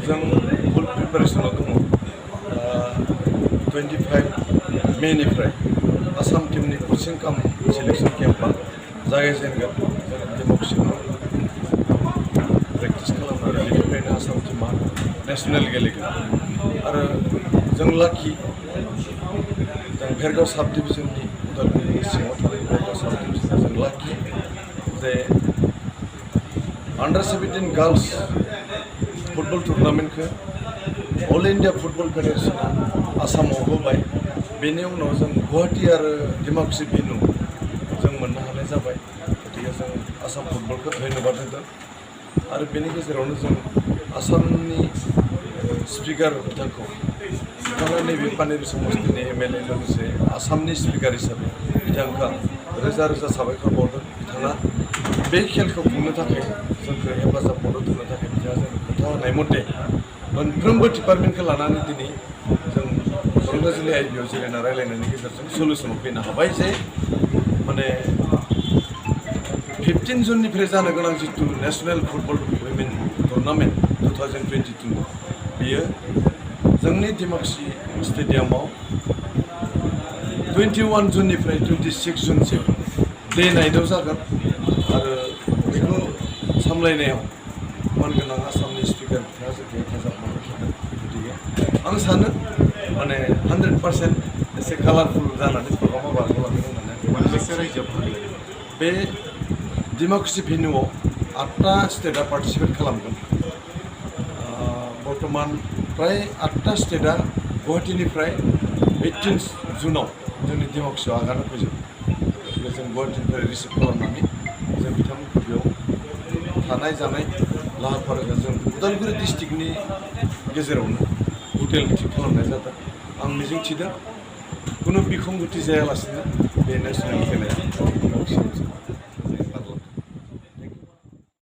जों फुल प्रिपारेसनाव दङ 25 मेनिफ्राय आसाम टीमनि कोचिं काम सिलेक्शन केम्पआ जागायजेनगोन जों डेमक्रेसियाव प्रेक्टिस खालामनानै बेनिफ्रायनो आसाम टीमा नेशनेल गेलेगोन आरो जों लाखि जों भेरगाव साब डिभिजननि उदालगुरिनि सिङाव थानाय भेरगाव साब डिभिजनाव जों लाखि जे अंडर 17 गर्ल्स फुटबल टुर्नामेन्टखौ अल इंडिया फुटबल फेडारेशना आसामाव होबाय बेनि उनाव जों गुवाहाटी आरो डेमक्रेसि भेन्यू जों मोननो हानाय जाबाय गतिके जों आसाम फुटबलखौ धन्यबाद होदों आरो बेनि गेजेरावनो जों आसामनि स्पिकार बिथांखौ बिथाङा नैबे पानेरि समस्तिनि एमएलए लोगोसे आसामनि स्पिकार हिसाबै बिथांखौ रोजा रोजा साबायखर बावदों बिथाङा बे खेलखौ खुंनो थाखाय जोंखौ हेफाजाब मदद होनो थाखाय बिथाङा जों खोथा होनाय मथे मोनफ्रोमबो डिपार्टमेन्टखौ लानानै दिनै जों रंगाजुलि आइबिआव जिरायना रायलायनायनि गेजेरजों सल्युसनाव फैनो हाबाय जे माने 15 जुननिफ्राय जानो गोनां जितु नेशनेल फुटबल वुमेन टुर्नामेन्ट 2022 बेयो जोंनि डेमक्रेसि स्टेडियामाव 21 जुननिफ्राय 26 जुनसिम डे नाइटआव जागोन आरो बेखौ सामलायनायाव मानगोनां आसामनि स्पिकार बिथाङा जोंखौ हेफाजाब मदद होदों गतिके आं सानो माने 100% एसे कालारफुल जानानै प्रग्रामा बारग'लांगोन होननानै मोनबेसे रायजोआव बे डेमक्रेसि भेन्यूआव 8टा स्टेटआ पार्टिसिपेट खालामगोन बर्तमान प्राय 8टा स्टेटआ गुवाहाटीनिफ्राय 18 जुनाव जोंनि डेमक्रेसियाव आगान होफैजोबो गतिके जों गुवाहाटीनिफ्राय रिसिभ खालामनानै जों बिथांमोनखौ बेयाव थानाय जानाय लाहार फाहार जों उदालगुरि डिस्ट्रिक्टनि गेजेरावनो हटेल थिक खालामनाय जादों आं मिजिंथिदों खुनु बिखंगथि जायालासिनो बे नेशनेल खेलाया